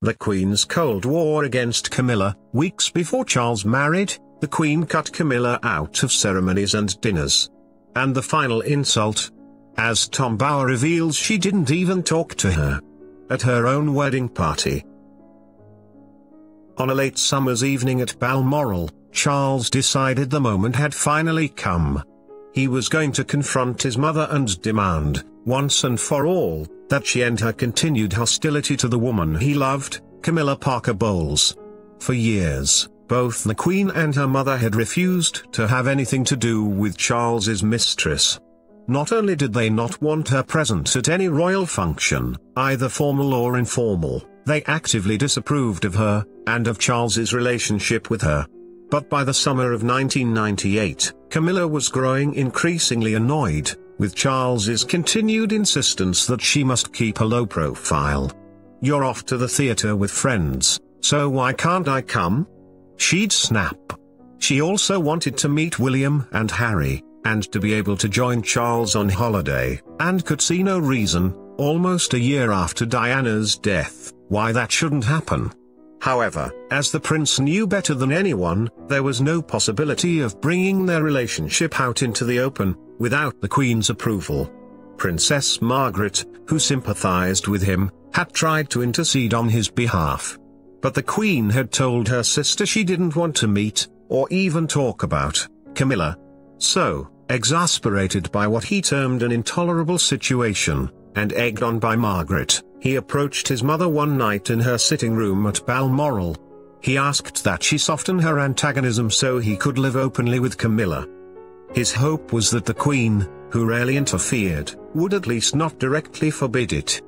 The Queen's Cold War against Camilla. Weeks before Charles married, the Queen cut Camilla out of ceremonies and dinners. And the final insult? As Tom Bower reveals, she didn't even talk to her at her own wedding party. On a late summer's evening at Balmoral, Charles decided the moment had finally come. He was going to confront his mother and demand, once and for all, that she end her continued hostility to the woman he loved, Camilla Parker Bowles. For years, both the Queen and her mother had refused to have anything to do with Charles's mistress. Not only did they not want her present at any royal function, either formal or informal, they actively disapproved of her, and of Charles's relationship with her. But by the summer of 1998, Camilla was growing increasingly annoyed with Charles's continued insistence that she must keep a low profile. "You're off to the theatre with friends, so why can't I come?" she'd snap. She also wanted to meet William and Harry, and to be able to join Charles on holiday, and could see no reason, almost a year after Diana's death, why that shouldn't happen. However, as the prince knew better than anyone, there was no possibility of bringing their relationship out into the open, without the Queen's approval. Princess Margaret, who sympathized with him, had tried to intercede on his behalf. But the Queen had told her sister she didn't want to meet, or even talk about, Camilla. So, exasperated by what he termed an intolerable situation, and egged on by Margaret, he approached his mother one night in her sitting room at Balmoral. He asked that she soften her antagonism so he could live openly with Camilla. His hope was that the Queen, who rarely interfered, would at least not directly forbid it.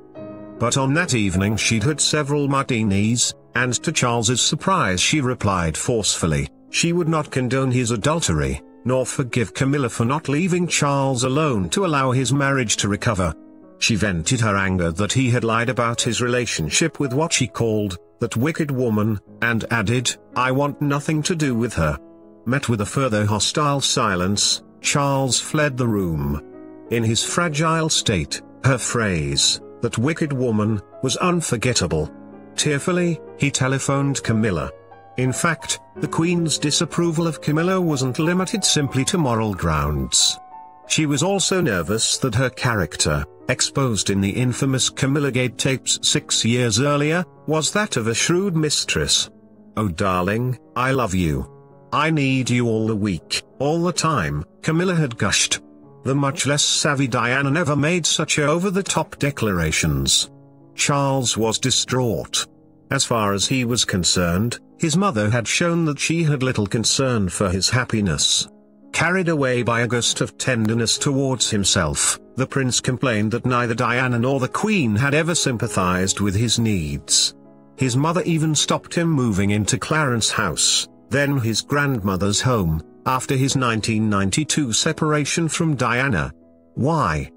But on that evening she'd had several martinis, and to Charles's surprise she replied forcefully, she would not condone his adultery, nor forgive Camilla for not leaving Charles alone to allow his marriage to recover. She vented her anger that he had lied about his relationship with what she called, that wicked woman, and added, "I want nothing to do with her." Met with a further hostile silence, Charles fled the room. In his fragile state, her phrase, "that wicked woman," was unforgettable. Tearfully, he telephoned Camilla. In fact, the Queen's disapproval of Camilla wasn't limited simply to moral grounds. She was also nervous that her character, exposed in the infamous Camillagate tapes 6 years earlier, was that of a shrewd mistress. "Oh darling, I love you. I need you all the week, all the time," Camilla had gushed. The much less savvy Diana never made such over-the-top declarations. Charles was distraught. As far as he was concerned, his mother had shown that she had little concern for his happiness. Carried away by a gust of tenderness towards himself, the prince complained that neither Diana nor the Queen had ever sympathized with his needs. His mother even stopped him moving into Clarence House, then his grandmother's home, after his 1992 separation from Diana. Why?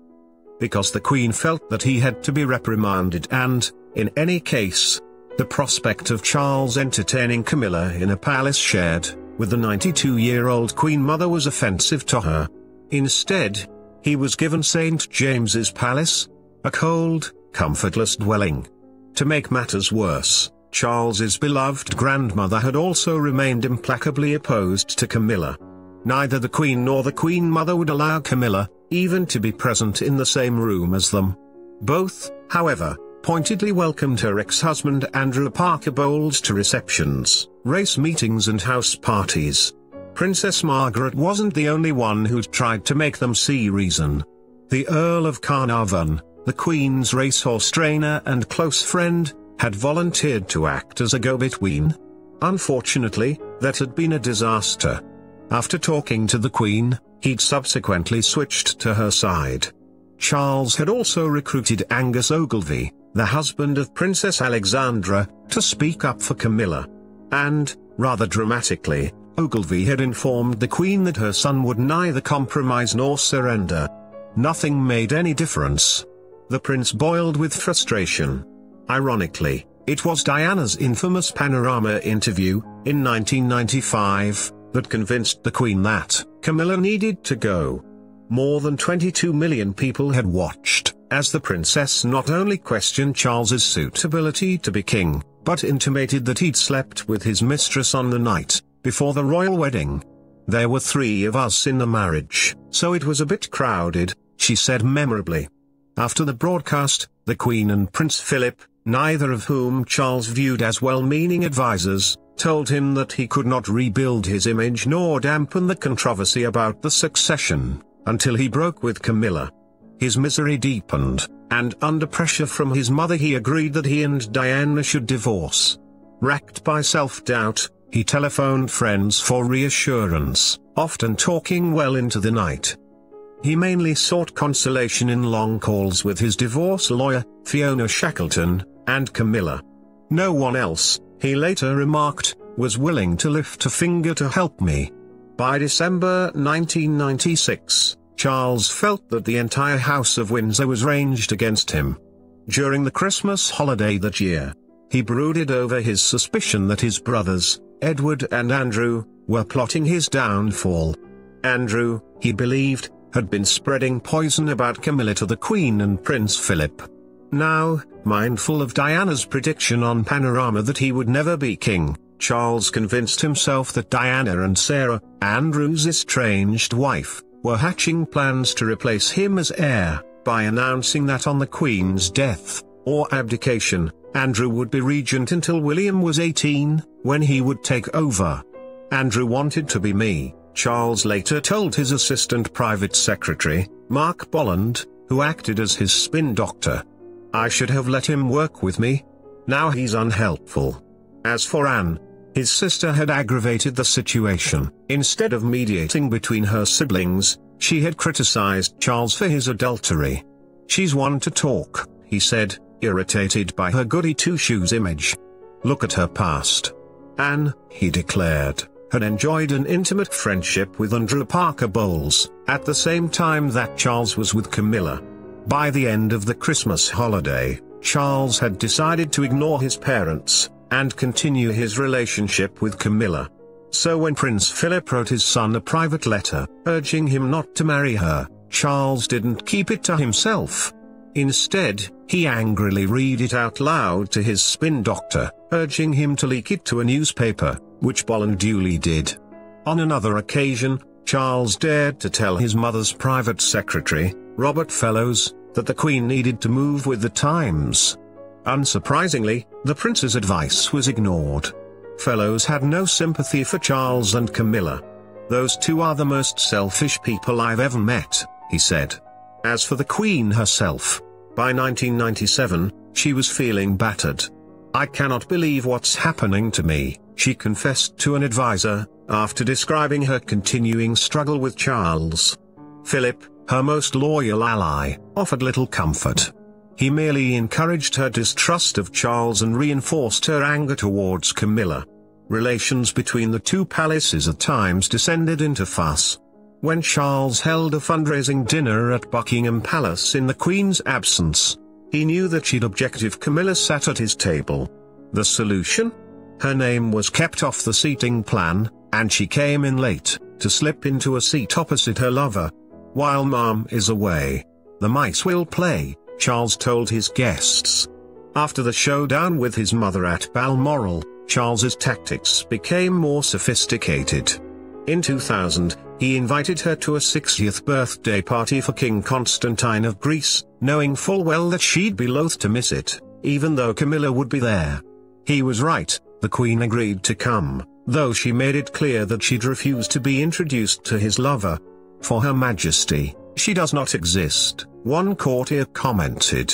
Because the Queen felt that he had to be reprimanded and, in any case, the prospect of Charles entertaining Camilla in a palace shared with the 92-year-old Queen Mother was offensive to her. Instead, he was given St. James's Palace, a cold, comfortless dwelling. To make matters worse, Charles's beloved grandmother had also remained implacably opposed to Camilla. Neither the Queen nor the Queen Mother would allow Camilla, even to be present in the same room as them. Both, however, pointedly welcomed her ex-husband Andrew Parker Bowles to receptions, race meetings and house parties. Princess Margaret wasn't the only one who'd tried to make them see reason. The Earl of Carnarvon, the Queen's racehorse trainer and close friend, had volunteered to act as a go-between. Unfortunately, that had been a disaster. After talking to the Queen, he'd subsequently switched to her side. Charles had also recruited Angus Ogilvy, the husband of Princess Alexandra, to speak up for Camilla. And, rather dramatically, Ogilvy had informed the Queen that her son would neither compromise nor surrender. Nothing made any difference. The prince boiled with frustration. Ironically, it was Diana's infamous Panorama interview, in 1995, that convinced the Queen that Camilla needed to go. More than 22 million people had watched, as the princess not only questioned Charles's suitability to be king, but intimated that he'd slept with his mistress on the night before the royal wedding. "There were 3 of us in the marriage, so it was a bit crowded," she said memorably. After the broadcast, the Queen and Prince Philip, neither of whom Charles viewed as well-meaning advisors, told him that he could not rebuild his image nor dampen the controversy about the succession, until he broke with Camilla. His misery deepened, and under pressure from his mother he agreed that he and Diana should divorce. Racked by self-doubt, he telephoned friends for reassurance, often talking well into the night. He mainly sought consolation in long calls with his divorce lawyer, Fiona Shackleton, and Camilla. "No one else," he later remarked, "was willing to lift a finger to help me." By December 1996, Charles felt that the entire House of Windsor was ranged against him. During the Christmas holiday that year, he brooded over his suspicion that his brothers, Edward and Andrew, were plotting his downfall. Andrew, he believed, had been spreading poison about Camilla to the Queen and Prince Philip. Now, mindful of Diana's prediction on Panorama that he would never be king, Charles convinced himself that Diana and Sarah, Andrew's estranged wife, were hatching plans to replace him as heir, by announcing that on the Queen's death, or abdication, Andrew would be regent until William was 18, when he would take over. "Andrew wanted to be me," Charles later told his assistant private secretary, Mark Bolland, who acted as his spin doctor. "I should have let him work with me. Now he's unhelpful." As for Anne, his sister had aggravated the situation. Instead of mediating between her siblings, she had criticized Charles for his adultery. "She's one to talk," he said, irritated by her goody two-shoes image. "Look at her past." Anne, he declared, had enjoyed an intimate friendship with Camilla Parker Bowles, at the same time that Charles was with Camilla. By the end of the Christmas holiday, Charles had decided to ignore his parents, and continue his relationship with Camilla. So when Prince Philip wrote his son a private letter, urging him not to marry her, Charles didn't keep it to himself. Instead, he angrily read it out loud to his spin doctor, urging him to leak it to a newspaper, which Bolland duly did. On another occasion, Charles dared to tell his mother's private secretary, Robert Fellows, that the Queen needed to move with the times. Unsurprisingly, the prince's advice was ignored. Fellows had no sympathy for Charles and Camilla. "Those two are the most selfish people I've ever met," he said. As for the Queen herself, by 1997, she was feeling battered. "I cannot believe what's happening to me," she confessed to an advisor, after describing her continuing struggle with Charles. Philip, her most loyal ally, offered little comfort. He merely encouraged her distrust of Charles and reinforced her anger towards Camilla. Relations between the two palaces at times descended into fuss. When Charles held a fundraising dinner at Buckingham Palace in the Queen's absence, he knew that she'd object if Camilla sat at his table. The solution? Her name was kept off the seating plan, and she came in late, to slip into a seat opposite her lover. "While Mom is away, the mice will play," Charles told his guests. After the showdown with his mother at Balmoral, Charles's tactics became more sophisticated. In 2000, he invited her to a 60th birthday party for King Constantine of Greece, knowing full well that she'd be loath to miss it, even though Camilla would be there. He was right, the Queen agreed to come, though she made it clear that she'd refuse to be introduced to his lover. "For Her Majesty, she does not exist," one courtier commented.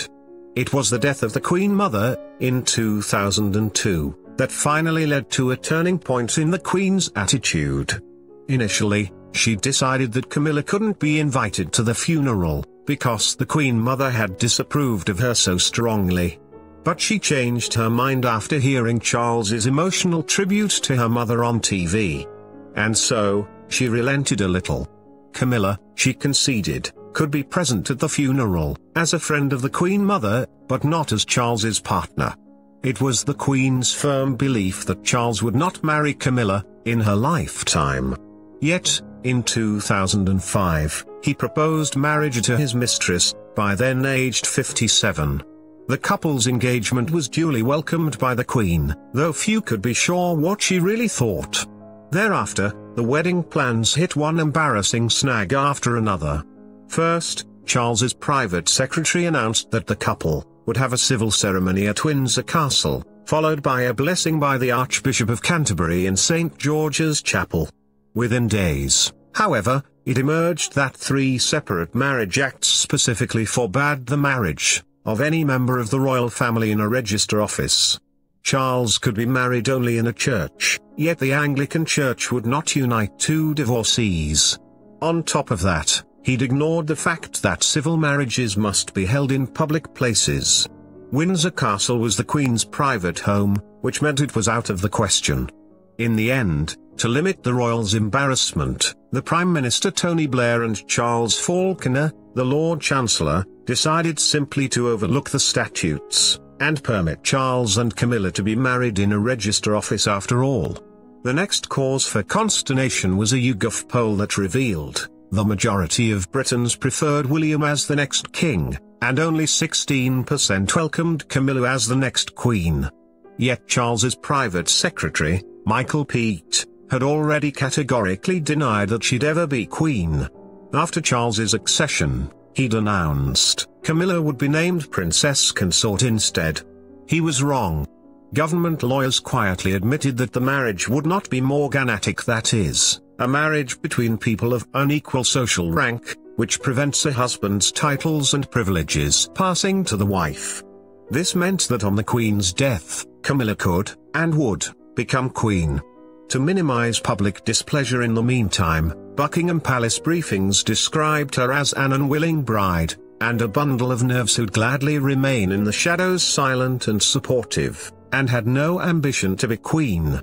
It was the death of the Queen Mother, in 2002, that finally led to a turning point in the Queen's attitude. Initially, she decided that Camilla couldn't be invited to the funeral, because the Queen Mother had disapproved of her so strongly. But she changed her mind after hearing Charles's emotional tribute to her mother on TV. And so, she relented a little. Camilla, she conceded, could be present at the funeral, as a friend of the Queen Mother, but not as Charles's partner. It was the Queen's firm belief that Charles would not marry Camilla, in her lifetime. Yet, in 2005, he proposed marriage to his mistress, by then aged 57. The couple's engagement was duly welcomed by the Queen, though few could be sure what she really thought. Thereafter, the wedding plans hit one embarrassing snag after another. First, Charles's private secretary announced that the couple would have a civil ceremony at Windsor Castle, followed by a blessing by the Archbishop of Canterbury in St. George's Chapel. Within days, however, it emerged that 3 separate marriage acts specifically forbade the marriage of any member of the royal family in a register office. Charles could be married only in a church, yet the Anglican Church would not unite 2 divorcees. On top of that, he'd ignored the fact that civil marriages must be held in public places. Windsor Castle was the Queen's private home, which meant it was out of the question. In the end, to limit the royals' embarrassment, the Prime Minister Tony Blair and Charles Falconer, the Lord Chancellor, decided simply to overlook the statutes and permit Charles and Camilla to be married in a register office after all. The next cause for consternation was a YouGov poll that revealed the majority of Britons preferred William as the next king, and only 16% welcomed Camilla as the next queen. Yet Charles's private secretary, Michael Peet, had already categorically denied that she'd ever be queen. After Charles's accession, he'd announced Camilla would be named Princess Consort instead. He was wrong. Government lawyers quietly admitted that the marriage would not be morganatic, that is, a marriage between people of unequal social rank, which prevents a husband's titles and privileges passing to the wife. This meant that on the Queen's death, Camilla could, and would, become queen. To minimize public displeasure in the meantime, Buckingham Palace briefings described her as an unwilling bride, and a bundle of nerves who'd gladly remain in the shadows silent and supportive, and had no ambition to be queen.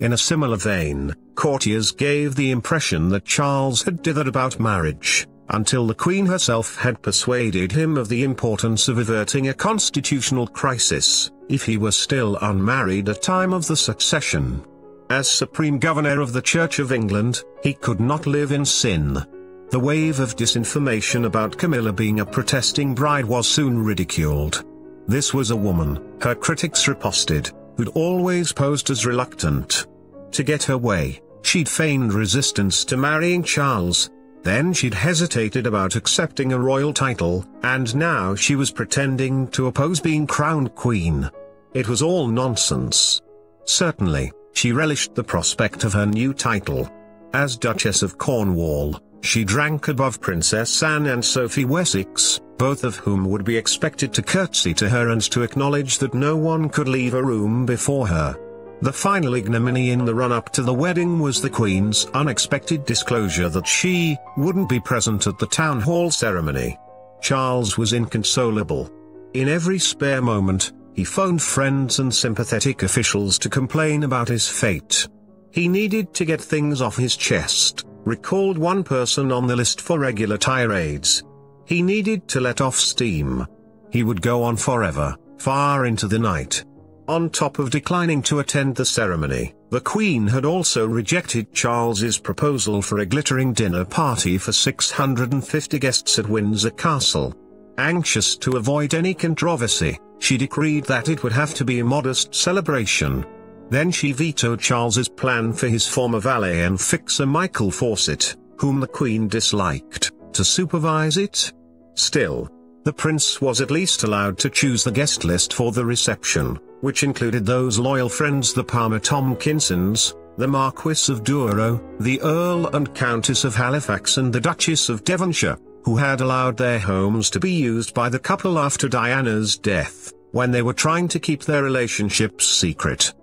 In a similar vein, courtiers gave the impression that Charles had dithered about marriage, until the Queen herself had persuaded him of the importance of averting a constitutional crisis, if he were still unmarried at time of the succession. As Supreme Governor of the Church of England, he could not live in sin. The wave of disinformation about Camilla being a protesting bride was soon ridiculed. This was a woman, her critics riposted, who'd always posed as reluctant. To get her way, she'd feigned resistance to marrying Charles. Then she'd hesitated about accepting a royal title, and now she was pretending to oppose being crowned queen. It was all nonsense. Certainly, she relished the prospect of her new title. As Duchess of Cornwall, she drank above Princess Anne and Sophie Wessex, both of whom would be expected to curtsy to her and to acknowledge that no one could leave a room before her. The final ignominy in the run-up to the wedding was the Queen's unexpected disclosure that she wouldn't be present at the town hall ceremony. Charles was inconsolable. In every spare moment, he phoned friends and sympathetic officials to complain about his fate. He needed to get things off his chest, recalled one person on the list for regular tirades. He needed to let off steam. He would go on forever, far into the night. On top of declining to attend the ceremony, the Queen had also rejected Charles's proposal for a glittering dinner party for 650 guests at Windsor Castle. Anxious to avoid any controversy, she decreed that it would have to be a modest celebration. Then she vetoed Charles's plan for his former valet and fixer Michael Fawcett, whom the Queen disliked, to supervise it. Still, the prince was at least allowed to choose the guest list for the reception, which included those loyal friends the Palmer Tomkinsons, the Marquis of Douro, the Earl and Countess of Halifax and the Duchess of Devonshire, who had allowed their homes to be used by the couple after Diana's death, when they were trying to keep their relationships secret.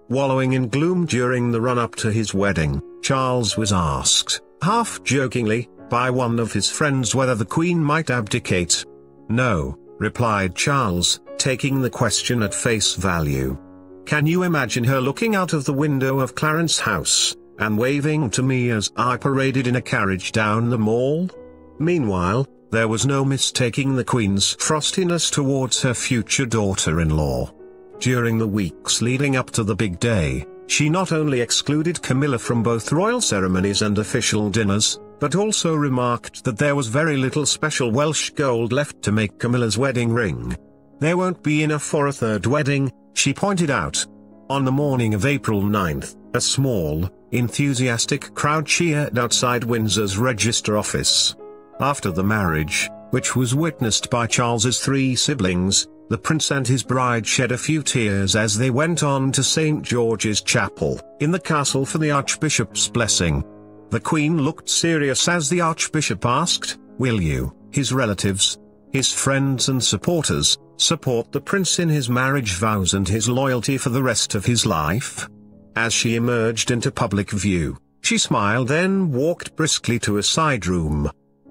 Wallowing in gloom during the run-up to his wedding, Charles was asked, half-jokingly, by one of his friends whether the Queen might abdicate. "No," replied Charles, taking the question at face value. "Can you imagine her looking out of the window of Clarence House, and waving to me as I paraded in a carriage down the Mall?" Meanwhile, there was no mistaking the Queen's frostiness towards her future daughter-in-law. During the weeks leading up to the big day, she not only excluded Camilla from both royal ceremonies and official dinners, but also remarked that there was very little special Welsh gold left to make Camilla's wedding ring. There won't be enough for a third wedding, she pointed out. On the morning of April 9th, a small, enthusiastic crowd cheered outside Windsor's register office. After the marriage, which was witnessed by Charles's 3 siblings, the prince and his bride shed a few tears as they went on to St. George's Chapel, in the castle for the Archbishop's blessing. The Queen looked serious as the Archbishop asked, "Will you, his relatives, his friends and supporters, support the prince in his marriage vows and his loyalty for the rest of his life?" As she emerged into public view, she smiled, then walked briskly to a side room.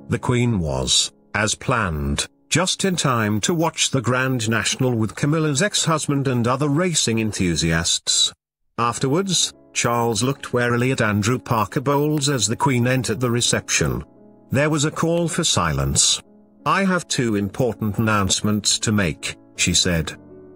The Queen was, as planned, just in time to watch the Grand National with Camilla's ex-husband and other racing enthusiasts. Afterwards, Charles looked warily at Andrew Parker Bowles as the Queen entered the reception. There was a call for silence. "I have 2 important announcements to make," she said.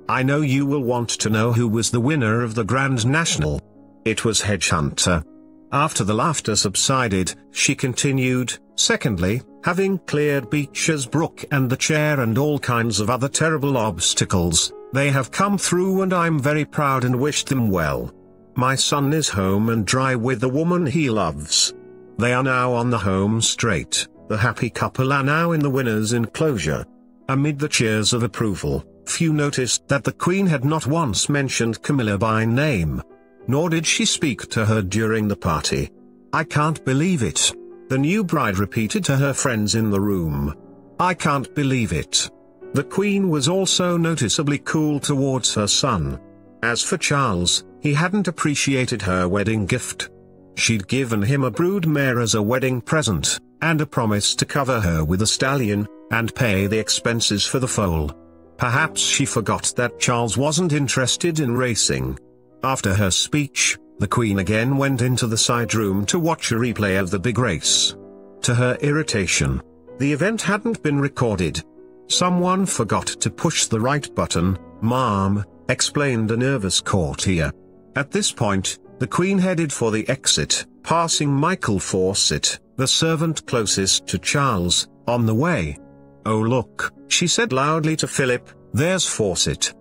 "I know you will want to know who was the winner of the Grand National. It was Hedgehunter." After the laughter subsided, she continued, "Secondly, having cleared Beecher's Brook and the chair and all kinds of other terrible obstacles, they have come through and I'm very proud and wish them well. My son is home and dry with the woman he loves. They are now on the home straight, the happy couple are now in the winner's enclosure." Amid the cheers of approval, few noticed that the Queen had not once mentioned Camilla by name. Nor did she speak to her during the party. "I can't believe it," the new bride repeated to her friends in the room. "I can't believe it." The Queen was also noticeably cool towards her son. As for Charles, he hadn't appreciated her wedding gift. She'd given him a brood mare as a wedding present, and a promise to cover her with a stallion, and pay the expenses for the foal. Perhaps she forgot that Charles wasn't interested in racing. After her speech, the Queen again went into the side room to watch a replay of the big race. To her irritation, the event hadn't been recorded. "Someone forgot to push the right button, ma'am," explained a nervous courtier. At this point, the Queen headed for the exit, passing Michael Fawcett, the servant closest to Charles, on the way. "Oh look," she said loudly to Philip, "there's Fawcett.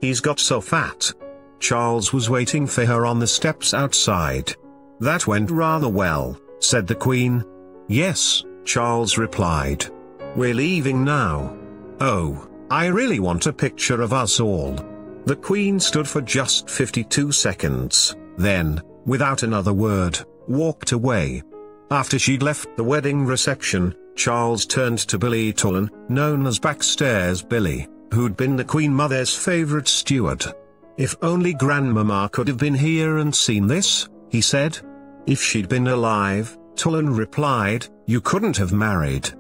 He's got so fat." Charles was waiting for her on the steps outside. "That went rather well," said the Queen. "Yes," Charles replied. "We're leaving now." "Oh, I really want a picture of us all." The Queen stood for just 52 seconds, then, without another word, walked away. After she'd left the wedding reception, Charles turned to Billy Tullen, known as Backstairs Billy, who'd been the Queen Mother's favorite steward. "If only Grandmama could have been here and seen this," he said. "If she'd been alive," Tullen replied, "you couldn't have married